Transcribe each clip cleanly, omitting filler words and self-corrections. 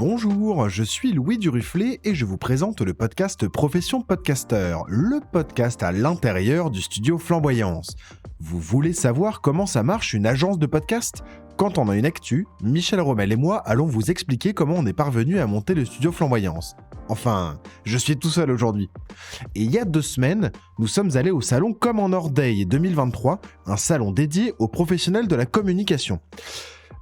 Bonjour, je suis Louis Duruflé et je vous présente le podcast Profession Podcasteur, le podcast à l'intérieur du studio Flamboyance. Vous voulez savoir comment ça marche une agence de podcast ? Quand on a une actu, Michel Rommel et moi allons vous expliquer comment on est parvenu à monter le studio Flamboyance. Enfin, je suis tout seul aujourd'hui. Et il y a 2 semaines, nous sommes allés au salon Comme en Orday 2023, un salon dédié aux professionnels de la communication.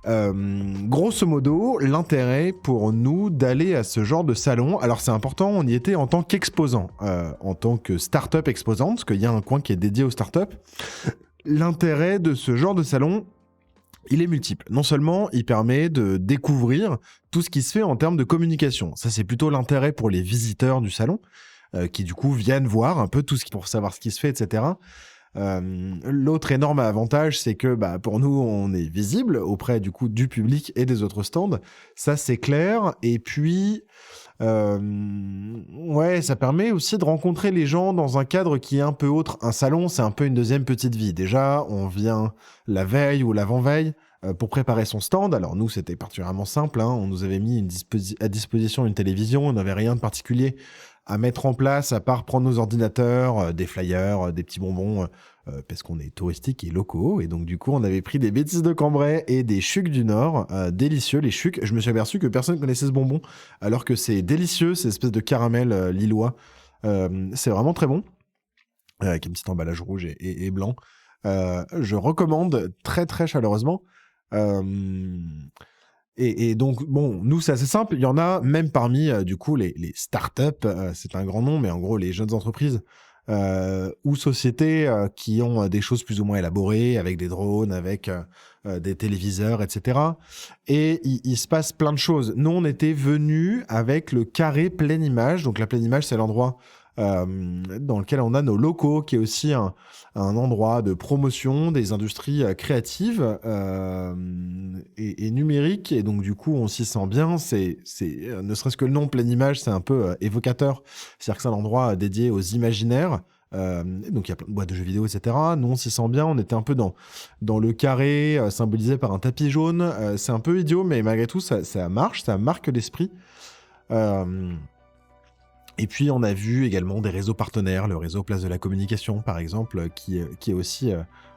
Grosso modo, l'intérêt pour nous d'aller à ce genre de salon, alors c'est important, on y était en tant qu'exposant, en tant que start-up exposante, parce qu'il y a un coin qui est dédié aux start-up. L'intérêt de ce genre de salon, il est multiple. Non seulement il permet de découvrir tout ce qui se fait en termes de communication. Ça, c'est plutôt l'intérêt pour les visiteurs du salon, qui du coup viennent voir un peu tout ce pour savoir ce qui se fait, etc. L'autre énorme avantage, c'est que pour nous, on est visible auprès du coup du public et des autres stands. Ça, c'est clair. Et puis, ça permet aussi de rencontrer les gens dans un cadre qui est un peu autre. Un salon, c'est un peu une deuxième petite vie. Déjà, on vient la veille ou l'avant-veille pour préparer son stand. Alors nous, c'était particulièrement simple. On nous avait mis à disposition une télévision. On n'avait rien de particulier à mettre en place, à part prendre nos ordinateurs, des flyers, des petits bonbons, parce qu'on est touristique et locaux. Et donc, du coup, on avait pris des bêtises de Cambrai et des chucs du Nord, délicieux, les chucs. Je me suis aperçu que personne ne connaissait ce bonbon, alors que c'est délicieux, c'est une espèce de caramel lillois. C'est vraiment très bon, avec un petit emballage rouge et blanc. Je recommande très, très chaleureusement. Et donc, bon, nous, c'est assez simple. Il y en a même parmi, du coup, les startups, c'est un grand nom, mais en gros, les jeunes entreprises ou sociétés qui ont des choses plus ou moins élaborées, avec des drones, avec des téléviseurs, etc. Et il se passe plein de choses. Nous, on était venus avec le carré Pleine Image. Donc, la Pleine Image, c'est l'endroit dans lequel on a nos locaux, qui est aussi un endroit de promotion des industries créatives et numériques. Et donc, du coup, on s'y sent bien. C'est ne serait-ce que le nom Pleine Image, c'est un peu évocateur. C'est-à-dire que c'est un endroit dédié aux imaginaires. Donc, il y a plein de boîtes de jeux vidéo, etc. Nous, on s'y sent bien. On était un peu dans le carré, symbolisé par un tapis jaune. C'est un peu idiot, mais malgré tout, ça marche. Ça marque l'esprit. Et puis, on a vu également des réseaux partenaires, le réseau Place de la Communication, par exemple, qui est aussi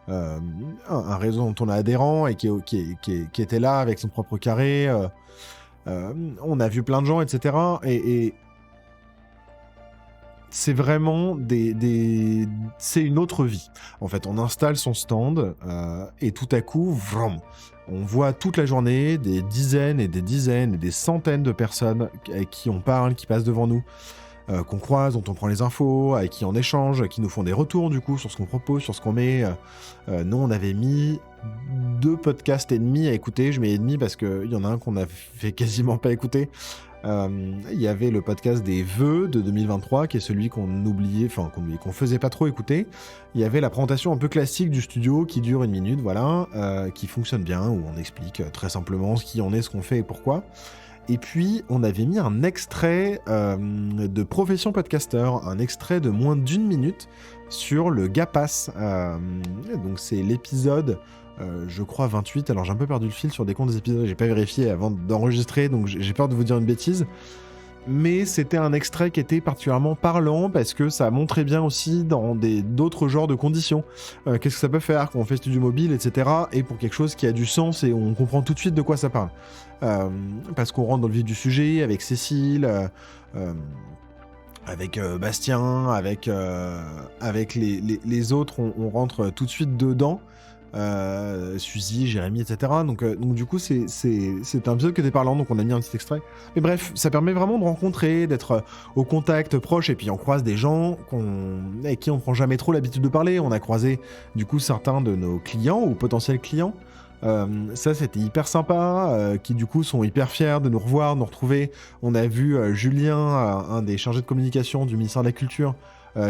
un réseau dont on est adhérent et qui était là avec son propre carré. On a vu plein de gens, etc. Et c'est vraiment c'est une autre vie. En fait, on installe son stand et tout à coup, vroom, on voit toute la journée des dizaines et des centaines de personnes avec qui on parle, qui passent devant nous. Qu'on croise, dont on prend les infos, avec qui on échange, qui nous font des retours du coup sur ce qu'on propose, sur ce qu'on met. Nous, on avait mis 2 podcasts et demi à écouter. Je mets et demi parce qu'il y en a un qu'on a fait quasiment pas écouter. Il y avait le podcast des vœux de 2023, qui est celui qu'on oubliait, qu'on faisait pas trop écouter. Il y avait la présentation un peu classique du studio qui dure 1 minute, voilà, qui fonctionne bien, où on explique très simplement ce qui en est, ce qu'on fait et pourquoi. Et puis, on avait mis un extrait de Profession Podcasteur, un extrait de moins d'1 minute sur le GAPAS. Donc, c'est l'épisode, je crois, 28. Alors, j'ai un peu perdu le fil sur des comptes des épisodes, j'ai pas vérifié avant d'enregistrer, donc j'ai peur de vous dire une bêtise. Mais c'était un extrait qui était particulièrement parlant parce que ça montrait bien aussi dans d'autres genres de conditions. Qu'est-ce que ça peut faire quand on fait studio mobile, etc. Et pour quelque chose qui a du sens et on comprend tout de suite de quoi ça parle. Parce qu'on rentre dans le vif du sujet avec Cécile, avec Bastien, avec les autres, on rentre tout de suite dedans. Suzy, Jérémy, etc. Donc du coup, c'est un épisode qui était parlant, donc on a mis un petit extrait. Mais bref, ça permet vraiment de rencontrer, d'être au contact proche, et puis on croise des gens avec qui on prend jamais trop l'habitude de parler. On a croisé du coup certains de nos clients ou potentiels clients. Ça, c'était hyper sympa, qui du coup sont hyper fiers de nous revoir, de nous retrouver. On a vu Julien, un des chargés de communication du ministère de la Culture,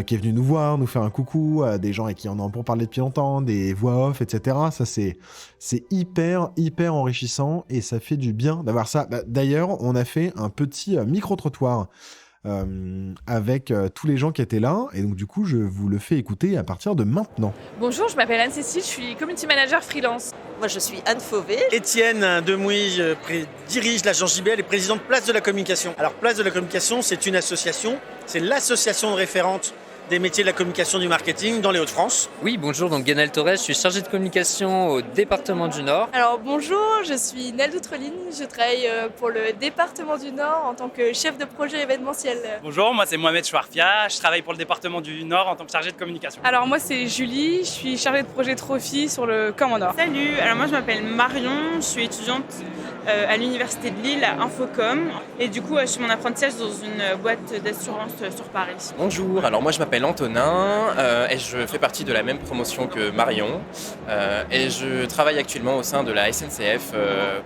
qui est venu nous voir, nous faire un coucou, des gens avec qui on a pour parler depuis longtemps, des voix off, etc. Ça, c'est hyper, hyper enrichissant et ça fait du bien d'avoir ça. D'ailleurs, on a fait un petit micro-trottoir avec tous les gens qui étaient là. Et donc, du coup, je vous le fais écouter à partir de maintenant. Bonjour, je m'appelle Anne-Cécile, je suis community manager freelance. Moi, je suis Anne Fauvet. Étienne Demouy, je dirige l'agence JBL et président de Place de la Communication. Alors, Place de la Communication, c'est une association, c'est l'association de référente des métiers de la communication du marketing dans les Hauts-de-France. Oui, bonjour, donc Ganel Torres, je suis chargé de communication au département du Nord. Alors bonjour, je suis Nel Doutreline, je travaille pour le département du Nord en tant que chef de projet événementiel. Bonjour, moi c'est Mohamed Chouarfia, je travaille pour le département du Nord en tant que chargé de communication. Alors moi c'est Julie, je suis chargée de projet Trophy sur le Camp Nord. Salut, alors moi je m'appelle Marion, je suis étudiante à l'université de Lille à Infocom et du coup je suis mon apprentissage dans une boîte d'assurance sur Paris. Bonjour, alors moi je m'appelle Antonin et je fais partie de la même promotion que Marion et je travaille actuellement au sein de la SNCF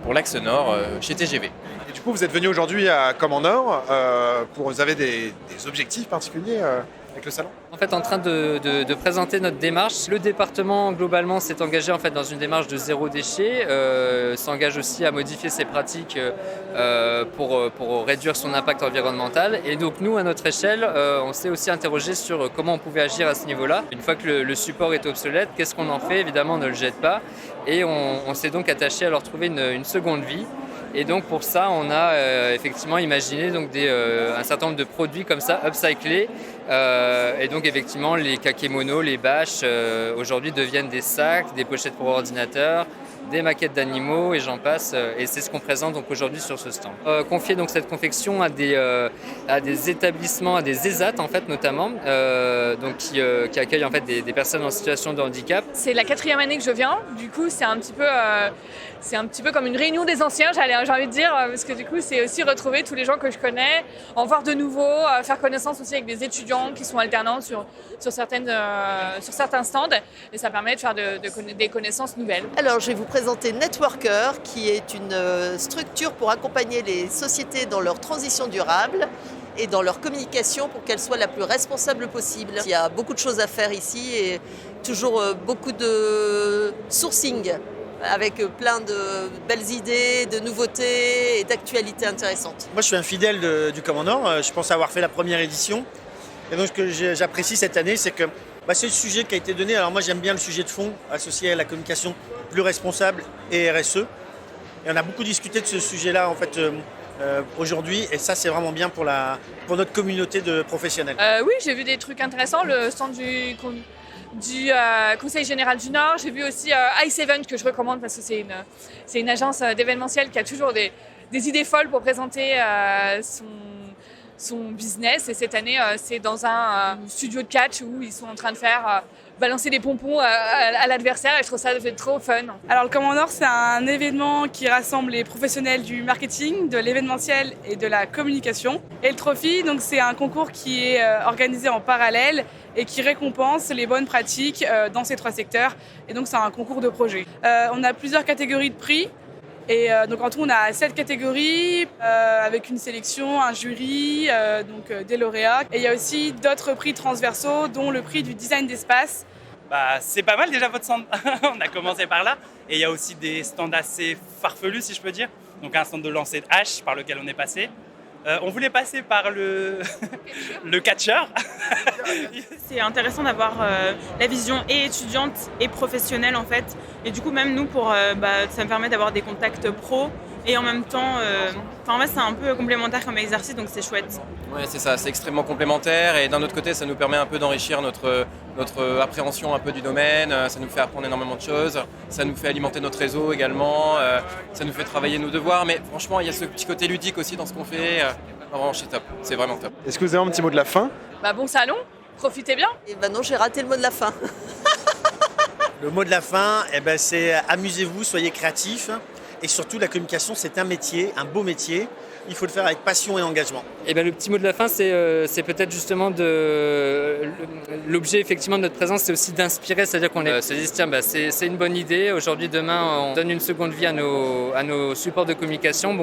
pour l'Axe Nord chez TGV. Et du coup vous êtes venu aujourd'hui à Comme en Nord, vous avez des objectifs particuliers avec le salon ? En fait, en train de présenter notre démarche, le département globalement s'est engagé en fait dans une démarche de zéro déchet, s'engage aussi à modifier ses pratiques pour réduire son impact environnemental. Et donc nous, à notre échelle, on s'est aussi interrogé sur comment on pouvait agir à ce niveau-là. Une fois que le support est obsolète, qu'est-ce qu'on en fait ? Évidemment, on ne le jette pas. Et on s'est donc attaché à leur trouver une seconde vie. Et donc pour ça, on a effectivement imaginé donc un certain nombre de produits comme ça, upcyclés. Et donc effectivement, les kakémonos, les bâches, aujourd'hui deviennent des sacs, des pochettes pour ordinateur, des maquettes d'animaux et j'en passe. Et c'est ce qu'on présente donc aujourd'hui sur ce stand. Confier donc cette confection à des établissements, à des ESAT en fait notamment, donc qui accueillent en fait des personnes en situation de handicap. C'est la 4e année que je viens, du coup c'est un petit peu comme une réunion des anciens, j'ai envie de dire, parce que du coup c'est aussi retrouver tous les gens que je connais, en voir de nouveau, faire connaissance aussi avec des étudiants qui sont alternants sur certains stands, et ça permet de faire des connaissances nouvelles. Alors, je vais vous présenter Networker, qui est une structure pour accompagner les sociétés dans leur transition durable et dans leur communication pour qu'elle soit la plus responsable possible. Il y a beaucoup de choses à faire ici et toujours beaucoup de sourcing avec plein de belles idées, de nouveautés et d'actualités intéressantes. Moi, je suis un fidèle du Comme en Nord. Je pense avoir fait la première édition. Et donc, ce que j'apprécie cette année, c'est que c'est le sujet qui a été donné. Alors moi, j'aime bien le sujet de fond associé à la communication plus responsable et RSE. Et on a beaucoup discuté de ce sujet-là, en fait, aujourd'hui. Et ça, c'est vraiment bien pour notre communauté de professionnels. Oui, j'ai vu des trucs intéressants. Le stand du Conseil général du Nord. J'ai vu aussi Ice Event, que je recommande parce que c'est une agence d'événementiel qui a toujours des idées folles pour présenter son business. Et cette année, c'est dans un studio de catch où ils sont en train de faire balancer des pompons à l'adversaire, et je trouve ça trop fun. Alors le Camp Nord, c'est un événement qui rassemble les professionnels du marketing, de l'événementiel et de la communication. Et le Trophy, donc c'est un concours qui est organisé en parallèle et qui récompense les bonnes pratiques dans ces 3 secteurs. Et donc c'est un concours de projet. On a plusieurs catégories de prix. Et donc en tout, on a 7 catégories avec une sélection, un jury, des lauréats. Et il y a aussi d'autres prix transversaux, dont le prix du design d'espace. C'est pas mal déjà votre stand, on a commencé par là. Et il y a aussi des stands assez farfelus, si je peux dire. Donc un stand de lancer de hache par lequel on est passé. On voulait passer par le catcheur. C'est intéressant d'avoir la vision et étudiante et professionnelle en fait. Et du coup même nous, ça me permet d'avoir des contacts pro et en même temps, c'est un peu complémentaire comme exercice, donc c'est chouette. Ouais, c'est ça, c'est extrêmement complémentaire et d'un autre côté, ça nous permet un peu d'enrichir notre appréhension un peu du domaine, ça nous fait apprendre énormément de choses, ça nous fait alimenter notre réseau également, ça nous fait travailler nos devoirs, mais franchement, il y a ce petit côté ludique aussi dans ce qu'on fait. Vraiment, c'est top, c'est vraiment top. Est-ce que vous avez un petit mot de la fin ? Bon salon, profitez bien. Et non, j'ai raté le mot de la fin. Le mot de la fin, c'est amusez-vous, soyez créatifs. Et surtout, la communication, c'est un métier, un beau métier. Il faut le faire avec passion et engagement. Et le petit mot de la fin, c'est peut-être justement l'objet effectivement de notre présence, c'est aussi d'inspirer, c'est-à-dire qu'on se dit tiens, c'est une bonne idée. Aujourd'hui, demain, on donne une seconde vie à nos supports de communication.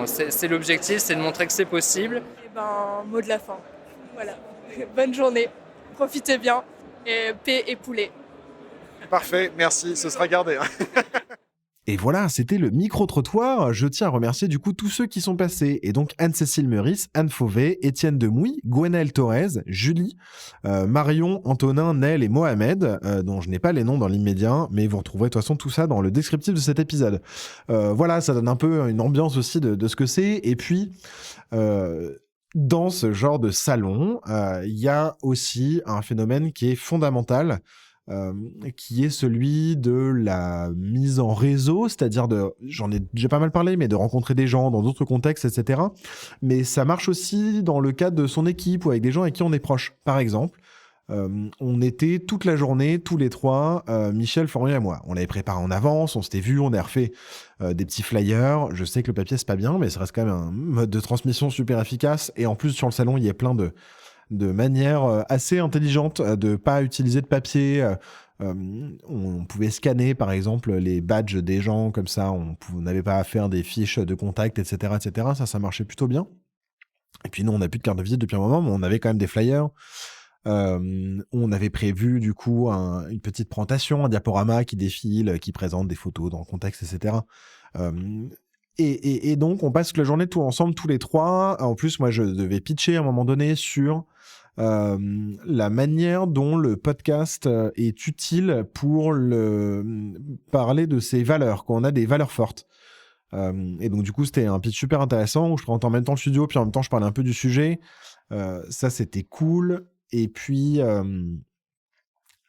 C'est l'objectif, c'est de montrer que c'est possible. Et mot de la fin. Voilà. Bonne journée. Profitez bien. Et paix et poulet. Parfait, merci, ce sera gardé. Et voilà, c'était le micro-trottoir. Je tiens à remercier du coup tous ceux qui sont passés. Et donc Anne-Cécile Meurice, Anne Fauvet, Étienne Demouy, Gwenaëlle Thorez, Julie, Marion, Antonin, Nel et Mohamed, dont je n'ai pas les noms dans l'immédiat, mais vous retrouverez de toute façon tout ça dans le descriptif de cet épisode. Voilà, ça donne un peu une ambiance aussi de ce que c'est. Et puis, dans ce genre de salon, il y a aussi un phénomène qui est fondamental, qui est celui de la mise en réseau, c'est-à-dire j'en ai déjà pas mal parlé, mais de rencontrer des gens dans d'autres contextes, etc. Mais ça marche aussi dans le cadre de son équipe ou avec des gens avec qui on est proche. Par exemple, on était toute la journée, tous les trois, Michel, Florian et moi. On l'avait préparé en avance, on s'était vu, on a refait des petits flyers. Je sais que le papier, c'est pas bien, mais ça reste quand même un mode de transmission super efficace. Et en plus, sur le salon, il y a plein de manière assez intelligente de pas utiliser de papier. On pouvait scanner, par exemple, les badges des gens, comme ça, on n'avait pas à faire des fiches de contact, etc., etc. Ça marchait plutôt bien. Et puis nous, on n'a plus de carte de visite depuis un moment, mais on avait quand même des flyers. On avait prévu, du coup, une petite présentation, un diaporama qui défile, qui présente des photos dans le contexte, etc. Et donc, on passe toute la journée tout ensemble, tous les trois. En plus, moi, je devais pitcher à un moment donné sur la manière dont le podcast est utile pour parler de ses valeurs, quand on a des valeurs fortes. Et donc, du coup, c'était un pitch super intéressant où je présentais en même temps le studio, puis en même temps, je parlais un peu du sujet. Ça, c'était cool. Et puis...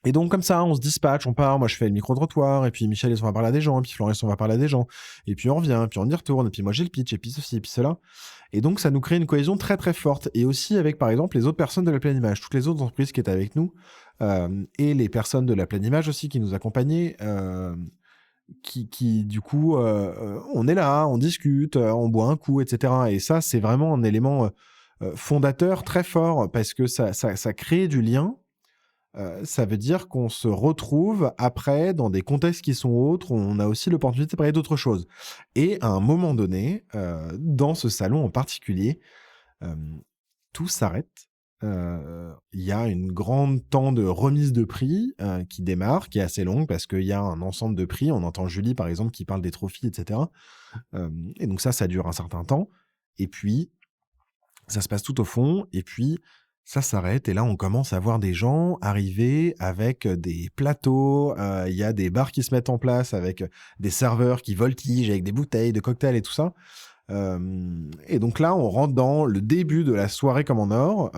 Et donc, comme ça, on se dispatche, on part. Moi, je fais le micro-trottoir, et puis Michel, on va parler à des gens, et puis Florence, on va parler à des gens. Et puis on revient, puis on y retourne, et puis moi, j'ai le pitch, et puis ceci, et puis cela. Et donc, ça nous crée une cohésion très, très forte. Et aussi avec, par exemple, les autres personnes de la Pleine Image, toutes les autres entreprises qui étaient avec nous, et les personnes de la Pleine Image aussi qui nous accompagnaient, qui du coup, on est là, on discute, on boit un coup, etc. Et ça, c'est vraiment un élément fondateur très fort, parce que ça crée du lien. Ça veut dire qu'on se retrouve après dans des contextes qui sont autres, on a aussi l'opportunité de parler d'autres choses. Et à un moment donné, dans ce salon en particulier, tout s'arrête. Il y a une grande temps de remise de prix qui démarre, qui est assez longue parce qu'il y a un ensemble de prix. On entend Julie, par exemple, qui parle des trophies, etc. Et donc ça dure un certain temps. Et puis, ça se passe tout au fond. Et puis, ça s'arrête et là, on commence à voir des gens arriver avec des plateaux. Il y a des bars qui se mettent en place avec des serveurs qui voltigent avec des bouteilles de cocktails et tout ça. Et donc là, on rentre dans le début de la soirée comme en or,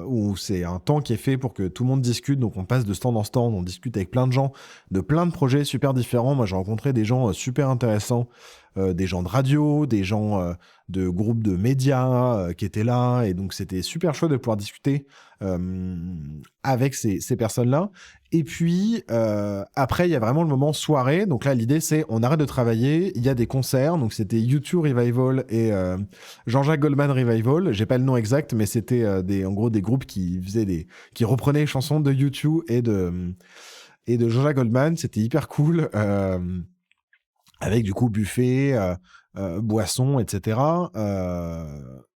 où c'est un temps qui est fait pour que tout le monde discute. Donc on passe de stand en stand, on discute avec plein de gens, de plein de projets super différents. Moi, j'ai rencontré des gens super intéressants, des gens de radio, des gens de groupes de médias qui étaient là. Et donc, c'était super chouette de pouvoir discuter avec ces personnes-là. Et puis, après, il y a vraiment le moment soirée. Donc là, l'idée, c'est on arrête de travailler. Il y a des concerts. Donc, c'était U2 Revival et Jean-Jacques Goldman Revival. J'ai pas le nom exact, mais c'était en gros des groupes qui reprenaient les chansons de U2 et de Jean-Jacques Goldman. C'était hyper cool. Avec du coup buffet, boissons, etc.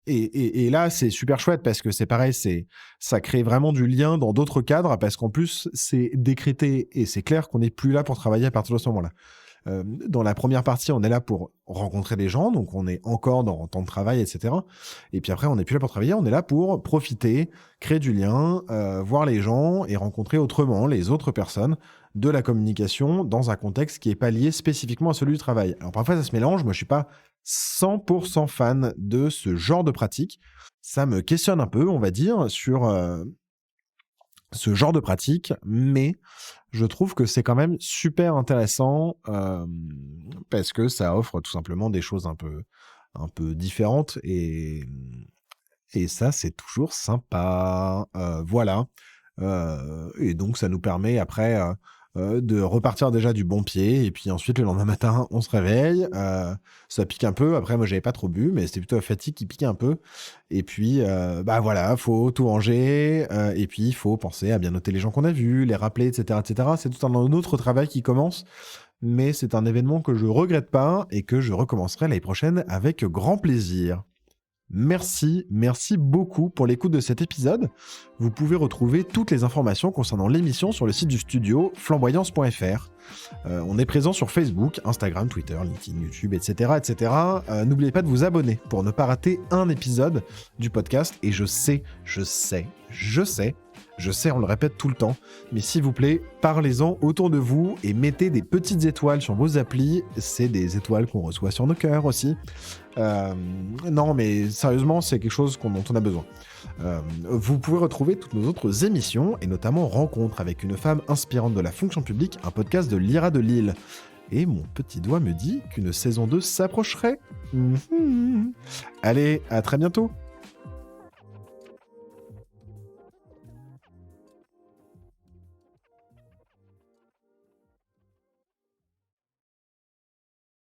Et là, c'est super chouette parce que c'est pareil, ça crée vraiment du lien dans d'autres cadres parce qu'en plus, c'est décrété et c'est clair qu'on n'est plus là pour travailler à partir de ce moment-là. Dans la première partie, on est là pour rencontrer des gens, donc on est encore dans temps de travail, etc. Et puis après, on n'est plus là pour travailler, on est là pour profiter, créer du lien, voir les gens et rencontrer autrement les autres personnes de la communication dans un contexte qui n'est pas lié spécifiquement à celui du travail. Alors parfois, ça se mélange. Moi, je ne suis pas 100% fan de ce genre de pratique. Ça me questionne un peu, on va dire, sur ce genre de pratique, mais je trouve que c'est quand même super intéressant parce que ça offre tout simplement des choses un peu différentes et ça, c'est toujours sympa. Voilà. Et donc, ça nous permet après de repartir déjà du bon pied et puis ensuite, le lendemain matin, on se réveille. Ça pique un peu. Après, moi, j'avais pas trop bu, mais c'était plutôt la fatigue qui piquait un peu. Et puis, voilà, faut tout ranger. Et puis, il faut penser à bien noter les gens qu'on a vus, les rappeler, etc., etc. C'est tout un autre travail qui commence. Mais c'est un événement que je regrette pas et que je recommencerai l'année prochaine avec grand plaisir. Merci beaucoup pour l'écoute de cet épisode. Vous pouvez retrouver toutes les informations concernant l'émission sur le site du studio flamboyance.fr. On est présent sur Facebook, Instagram, Twitter, LinkedIn, YouTube, etc. N'oubliez pas de vous abonner pour ne pas rater un épisode du podcast. Et je sais, on le répète tout le temps, mais s'il vous plaît, parlez-en autour de vous et mettez des petites étoiles sur vos applis. C'est des étoiles qu'on reçoit sur nos cœurs aussi. Non, mais sérieusement, c'est quelque chose dont on a besoin. Vous pouvez retrouver toutes nos autres émissions, et notamment Rencontre avec une femme inspirante de la fonction publique, un podcast de l'IRA de Lille. Et mon petit doigt me dit qu'une saison 2 s'approcherait. Allez, à très bientôt.